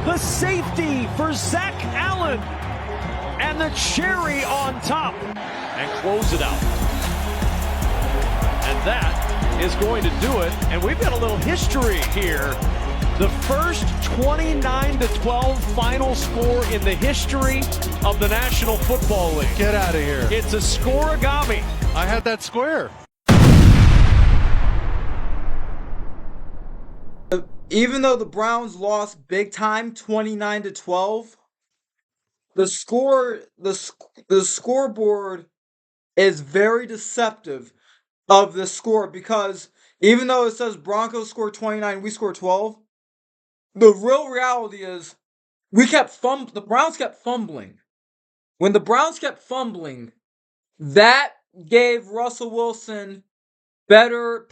the safety for Zach Allen, and the cherry on top, and close it out. And that is going to do it. And we've got a little history here. The first 29-12 final score in the history of the National Football League. Get out of here. It's a scoreagami. I had that square. Even though the Browns lost big time, 29-12, the scoreboard is very deceptive of the score, because even though it says Broncos scored 29, we scored 12, the real reality is the Browns kept fumbling. When the Browns kept fumbling, that gave Russell Wilson better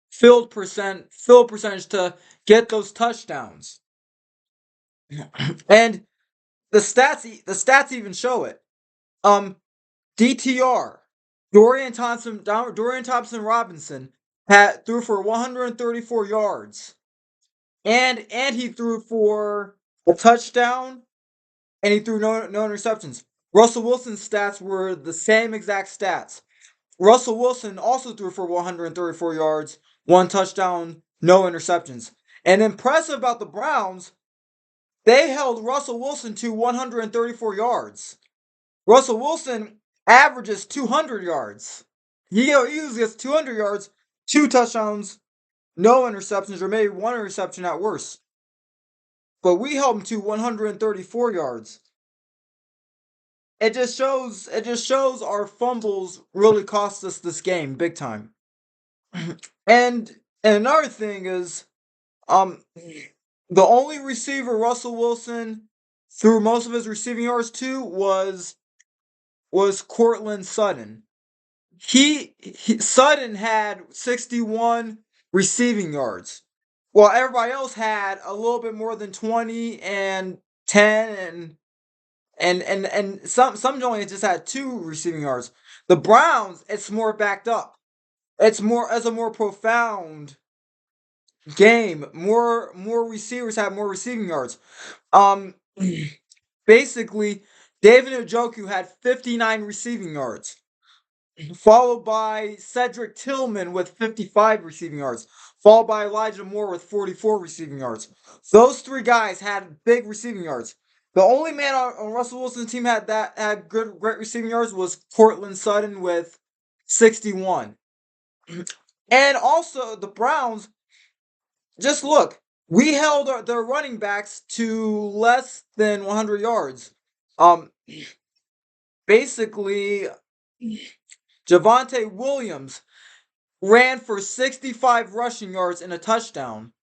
field percentage to get those touchdowns. And the stats even show it. DTR, Dorian Thompson Robinson threw for 134 yards. And he threw for a touchdown, and he threw no interceptions. Russell Wilson's stats were the same exact stats. Russell Wilson also threw for 134 yards, 1 touchdown, no interceptions. And impressive about the Browns, they held Russell Wilson to 134 yards. Russell Wilson averages 200 yards. He usually gets 200 yards, 2 touchdowns, no interceptions, or maybe 1 interception at worst. But we held him to 134 yards. It just shows our fumbles really cost us this game big time. And another thing is, the only receiver Russell Wilson threw most of his receiving yards to was Courtland Sutton. Sutton had 61 receiving yards, while everybody else had a little bit more than 20 and 10 and some only just had 2 receiving yards. The Browns, it's more backed up. It's a more profound game. More receivers have more receiving yards. Basically, David Njoku had 59 receiving yards, followed by Cedric Tillman with 55 receiving yards, followed by Elijah Moore with 44 receiving yards. Those 3 guys had big receiving yards. The only man on Russell Wilson's team had great receiving yards was Courtland Sutton with 61. And also the Browns, just look, we held their running backs to less than 100 yards. Basically, Javonte Williams ran for 65 rushing yards and a touchdown.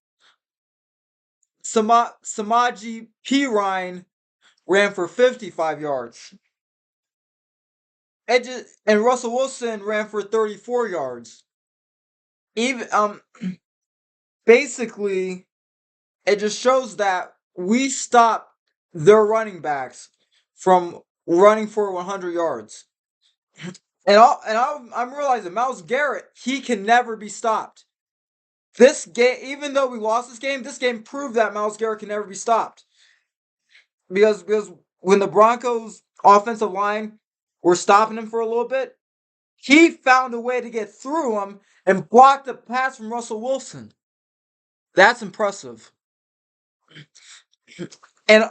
Samaji Perine ran for 55 yards. And Russell Wilson ran for 34 yards. Basically, it just shows that we stopped their running backs from running for 100 yards. And I'm realizing Myles Garrett, he can never be stopped. This game, even though we lost this game proved that Myles Garrett can never be stopped. Because when the Broncos offensive line were stopping him for a little bit, he found a way to get through him and block the pass from Russell Wilson. That's impressive. And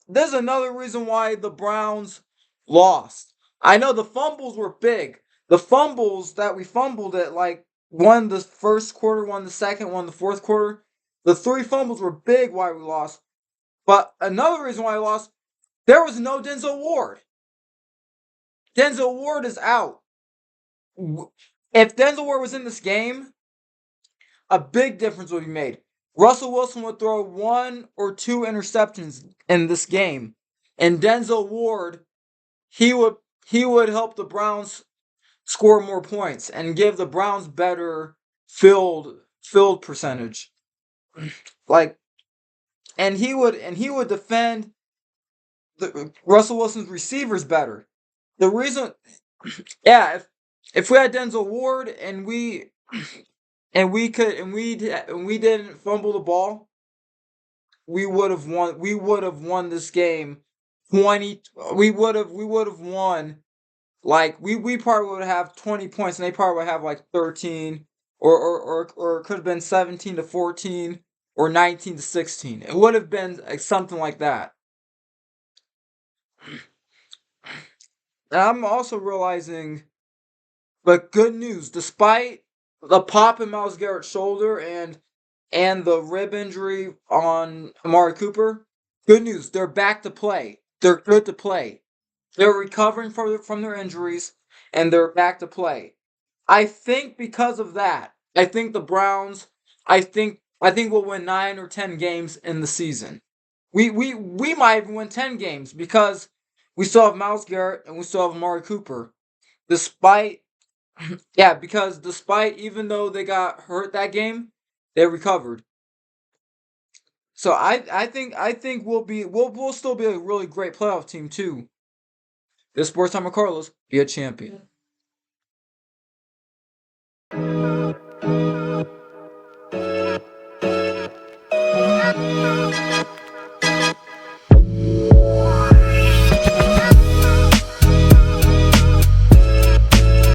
there's another reason why the Browns lost. I know the fumbles were big. The fumbles that we fumbled at, like, one the first quarter, one the second, one the fourth quarter. The 3 fumbles were big why we lost. But another reason why we lost, there was no Denzel Ward. Denzel Ward is out. If Denzel Ward was in this game, a big difference would be made. Russell Wilson would throw 1 or 2 interceptions in this game. And Denzel Ward, he would help the Browns score more points and give the Browns better field percentage. And he would defend Russell Wilson's receivers better. The reason, if we had Denzel Ward and we didn't fumble the ball, we would have won. We would have won this game. 20. We would have won. Like we probably would have 20 points, and they probably would have like 13, or it could have been 17-14, or 19-16. It would have been like something like that. And I'm also realizing, but good news, despite the pop in Miles Garrett's shoulder and the rib injury on Amari Cooper, good news, they're back to play. They're good to play. They're recovering from their injuries, and they're back to play. I think because of that, I think the Browns, I think we'll win 9 or 10 games in the season. We might even win 10 games because we still have Miles Garrett and we still have Amari Cooper. Despite Yeah, because despite even though they got hurt that game, they recovered. So I think we'll still be a really great playoff team too. This Sports Time with Carlos, be a champion.